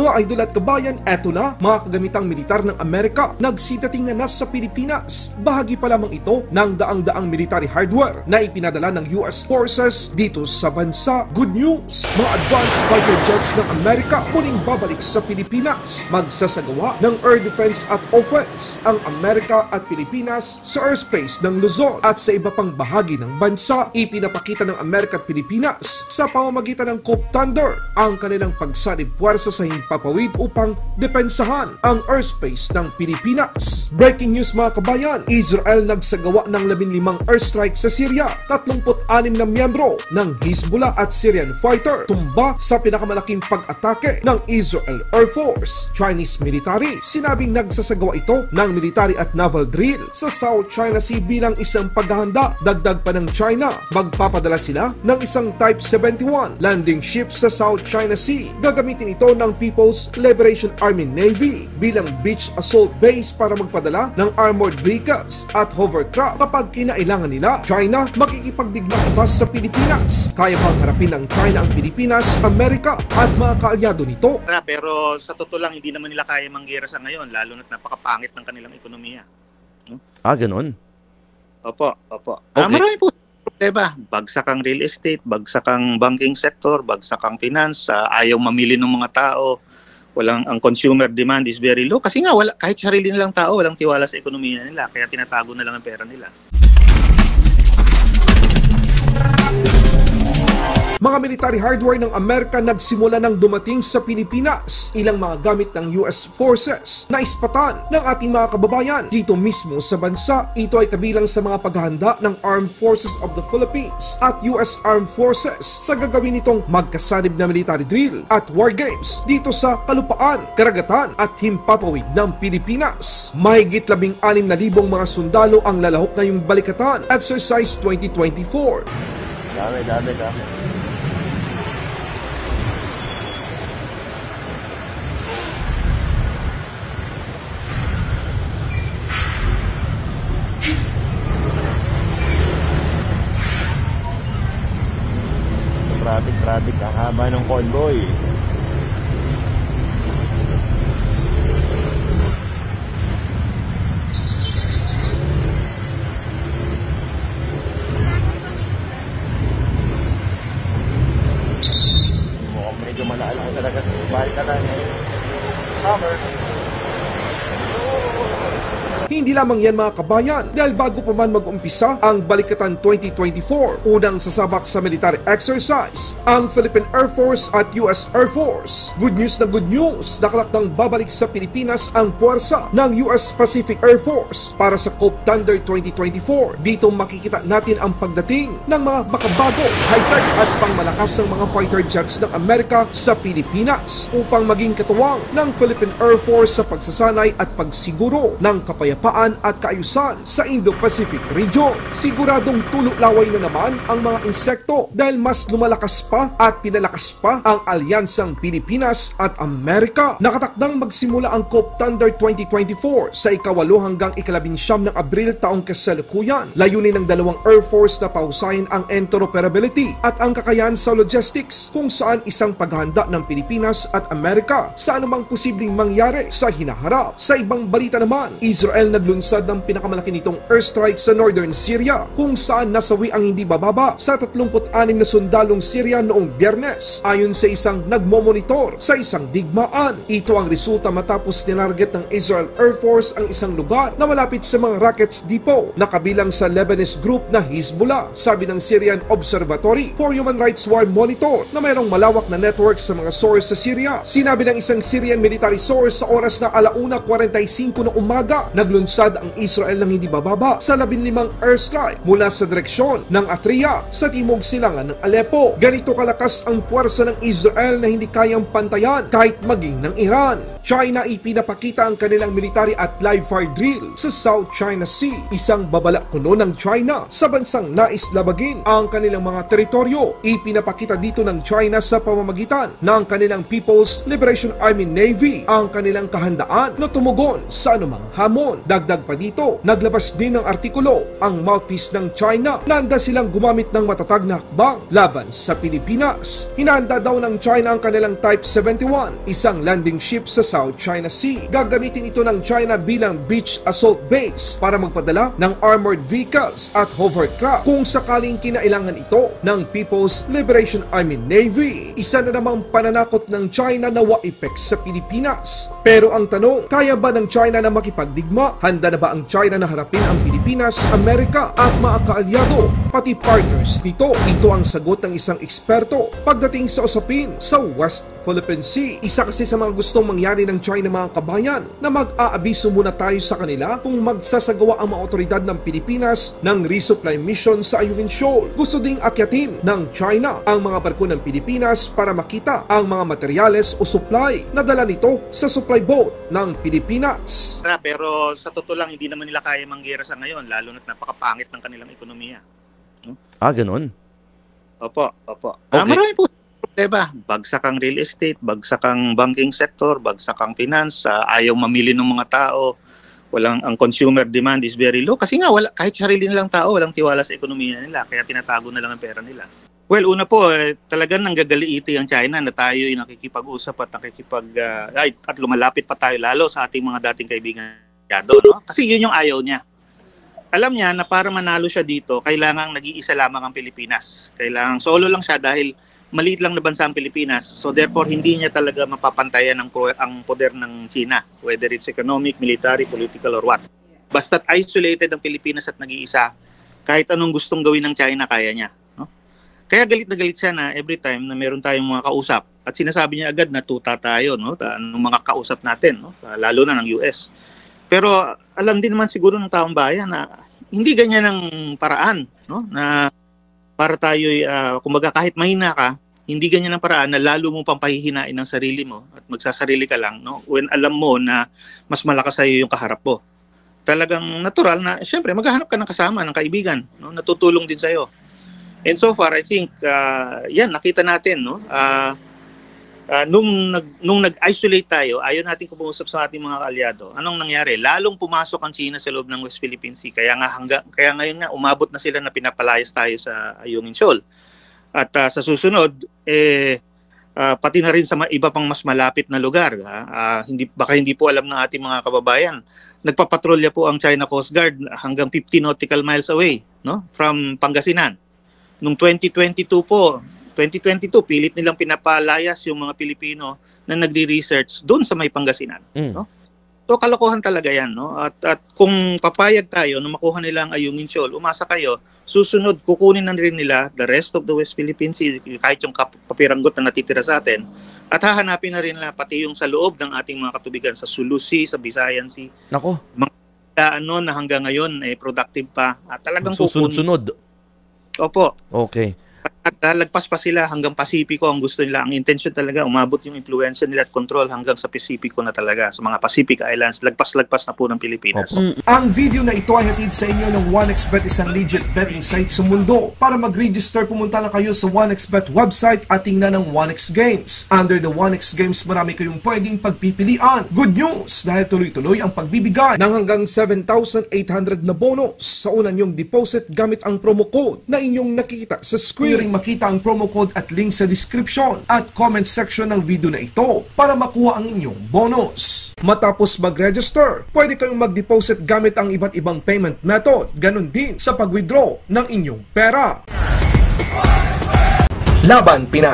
Mga idol at kabayan, eto na mga kagamitang militar ng Amerika nagsitating na nasa Pilipinas. Bahagi pa lamang ito ng daang-daang military hardware na ipinadala ng US forces dito sa bansa. Good news! Mga advanced fighter jets ng Amerika muling babalik sa Pilipinas. Magsasagawa ng air defense at offense ang Amerika at Pilipinas sa airspace ng Luzon at sa iba pang bahagi ng bansa. Ipinapakita ng Amerika at Pilipinas sa pamamagitan ng Cope Thunder ang kanilang pagsanib puwersa sa himpapawid upang depensahan ang airspace ng Pilipinas. Breaking news mga kabayan, Israel nagsagawa ng 15 airstrike sa Syria. 36 na miyembro ng Hezbollah at Syrian fighter tumba sa pinakamalaking pag-atake ng Israel Air Force. Chinese military sinabing nagsasagawa ito ng military at naval drill sa South China Sea bilang isang paghahanda. Dagdag pa ng China, magpapadala sila ng isang Type 71 landing ship sa South China Sea. Gagamitin ito ng People's Liberation Army Navy bilang beach assault base para magpadala ng armored vehicles at hovercraft kapag kinailangan nila. China makikipagdigma pa sa Pilipinas. Kaya bang harapin ng China ang Pilipinas, Amerika at mga kaalyado nito? Pero sa totoo lang, hindi naman nila kaya manggera sa ngayon, lalo na't napakapangit ng kanilang ekonomiya. Ganun? Opo. Okay. Marami po problema. Bagsak ang real estate, bagsak ang banking sector, bagsak ang finance, ayaw mamili ng mga tao. Ang consumer demand is very low kasi nga kahit sarili nilang tao walang tiwala sa ekonomiya nila, kaya tinatago na lang ang pera nila. Mga military hardware ng Amerika nagsimula nang dumating sa Pilipinas. Ilang mga gamit ng US forces na ispatan ng ating mga kababayan dito mismo sa bansa. Ito ay kabilang sa mga paghahanda ng Armed Forces of the Philippines at US Armed Forces sa gagawin nitong magkasanib na military drill at war games dito sa kalupaan, karagatan at himpapawid ng Pilipinas. Mahigit 16,000 mga sundalo ang lalahok ngayong Balikatan Exercise 2024. Dami. Traffic, ang haba ng convoy. Mukhang medyo malala talaga sa Balikatan summer. Hindi lamang yan mga kabayan dahil bago pa man mag-umpisa ang Balikatan 2024, unang sasabak sa military exercise ang Philippine Air Force at US Air Force. Good news, nakalak ng babalik sa Pilipinas ang puwersa ng US Pacific Air Force para sa Cope Thunder 2024. Dito makikita natin ang pagdating ng mga makabago, high-tech at pangmalakas ng mga fighter jets ng Amerika sa Pilipinas upang maging katuwang ng Philippine Air Force sa pagsasanay at pagsiguro ng kapayapaan at kaayusan sa Indo-Pacific region. Siguradong tulok-laway na naman ang mga insekto dahil mas lumalakas pa at pinalakas pa ang alyansang Pilipinas at Amerika. Nakatakdang magsimula ang Cope Thunder 2024 sa ika-8 hanggang ika-19 ng Abril taong kasalukuyan. Layunin ng dalawang Air Force na pahusayin ang interoperability at ang kakayahan sa logistics kung saan isang paghahanda ng Pilipinas at Amerika sa anumang posibleng mangyari sa hinaharap. Sa ibang balita naman, Israel naglunsad ng pinakamalaki nitong airstrike sa northern Syria kung saan nasawi ang hindi bababa sa 36 na sundalong Syria noong Biyernes ayon sa isang nagmomonitor sa isang digmaan. Ito ang resulta matapos tinarget ng Israel Air Force ang isang lugar na malapit sa mga rockets depot na kabilang sa Lebanese group na Hezbollah. Sabi ng Syrian Observatory for Human Rights War Monitor na mayroong malawak na network sa mga source sa Syria. Sinabi ng isang Syrian military source sa oras na 1:45 ng umaga, naglunsad ang Israel ng hindi bababa sa 15 airstrike mula sa direksyon ng Atria sa timog silangan ng Aleppo. Ganito kalakas ang puwersa ng Israel na hindi kayang pantayan kahit maging ng Iran. China ipinapakita ang kanilang military at live fire drill sa South China Sea. Isang babala kuno ng China sa bansang nais labagin ang kanilang mga teritoryo. Ipinapakita dito ng China sa pamamagitan ng kanilang People's Liberation Army Navy ang kanilang kahandaan na tumugon sa anumang hamon. Dagdag pa dito, naglabas din ng artikulo ang mouthpiece ng China na handa silang gumamit ng matatag na hakbang laban sa Pilipinas. Hinanda daw ng China ang kanilang Type 71, isang landing ship sa South China Sea. Gagamitin ito ng China bilang beach assault base para magpadala ng armored vehicles at hovercraft kung sakaling kinailangan ito ng People's Liberation Army Navy. Isa na namang pananakot ng China na wa-effect sa Pilipinas. Pero ang tanong, kaya ba ng China na makipagdigma? Handa na ba ang China na harapin ang Pilipinas, Amerika at mga kaalyado, pati partners nito? Ito ang sagot ng isang eksperto pagdating sa usapin sa West Philippine Sea. Isa kasi sa mga gustong mangyari ng China, mga kabayan, na mag-aabiso muna tayo sa kanila kung magsasagawa ang mga otoridad ng Pilipinas ng resupply mission sa Ayungin Shoal. Gusto ding akyatin ng China ang mga barko ng Pilipinas para makita ang mga materyales o supply na dala nito sa supply boat ng Pilipinas. Pero sa totoo lang, hindi naman nila kaya manggera sa ngayon, lalo na't napakapangit ng kanilang ekonomiya. No? Ganun? Opo. Okay. Marami po problema. Bagsak ang real estate, bagsak ang banking sector, bagsak ang finance, ayaw mamili ng mga tao. Ang consumer demand is very low kasi nga kahit sarili nilang tao walang tiwala sa ekonomiya nila, kaya tinatago na lang ang pera nila. Well, una po, talagang nanggagaliiti ang China na tayo ay nakikipag-usap at at lumalapit pa tayo lalo sa ating mga dating kaibigan, no? Kasi yun yung ayaw niya. Alam niya na para manalo siya dito, kailangang nag-iisa lamang ang Pilipinas. Kailangang solo lang siya dahil maliit lang na bansa ang Pilipinas. So therefore, hindi niya talaga mapapantayan ang poder ng China, whether it's economic, military, political, or what. Basta't isolated ang Pilipinas at nag-iisa, kahit anong gustong gawin ng China, kaya niya. No? Kaya galit na galit siya na every time na meron tayong mga kausap, at sinasabi niya agad na tuta tayo, no? Anong mga kausap natin, no? Lalo na ng US. Pero alam din naman siguro ng taong bayan na hindi ganyan ang paraan, no? Na para tayo, kumbaga kahit mahina ka, hindi ganyan ang paraan na lalo mo pang pahihinain ang sarili mo at magsasarili ka lang, no? When alam mo na mas malakas sa iyo yung kaharap mo. Talagang natural na, syempre, maghahanap ka ng kasama, ng kaibigan, no? Natutulong din sa iyo. And so far, I think, yan, nakita natin, no? Nung nag-isolate tayo, ayaw natin kumusap sa ating mga kaalyado. Anong nangyari? Lalong pumasok ang China sa loob ng West Philippine Sea. Kaya ngayon nga, umabot na sila na pinapalayas tayo sa Ayungin Shoal. At sa susunod, pati na rin sa iba pang mas malapit na lugar. Baka hindi po alam ng ating mga kababayan. Nagpapatrolya po ang China Coast Guard hanggang 50 nautical miles away, no? From Pangasinan. Noong 2022, pilit nilang pinapalayas yung mga Pilipino na nagre-research doon sa may Pangasinan. No? So kalokohan talaga yan. No? At kung papayag tayo na makuha nila ang Ayungin Shoal, umasa kayo, susunod kukunin na rin nila the rest of the West Philippine Sea, kahit yung papiranggot na natitira sa atin, at hahanapin na rin nila pati yung sa loob ng ating mga katubigan sa Sulu Sea, sa Visayan Sea. Nako. Mga na hanggang ngayon productive pa. At talagang susunod. Opo. Okay. At lagpas pa sila hanggang Pasipiko ang gusto nila. Ang intention talaga, umabot yung influensya nila at control hanggang sa Pasipiko na talaga. Sa mga Pacific Islands, lagpas-lagpas na po ng Pilipinas. Ang video na ito ay hatid sa inyo ng 1xBet, isang legit betting site sa mundo. Para mag-register, pumunta lang kayo sa 1xBet website at tingnan ng 1x Games. Under the 1x Games, marami kayong pwedeng pagpipilian. Good news! Dahil tuloy-tuloy ang pagbibigay ng hanggang 7,800 na bonus sa unang nyong deposit gamit ang promo code na inyong nakikita sa screen. Makita ang promo code at link sa description at comment section ng video na ito para makuha ang inyong bonus. Matapos mag-register, pwede kayong mag-deposit gamit ang iba't ibang payment method. Ganon din sa pag-withdraw ng inyong pera. Laban Pinas.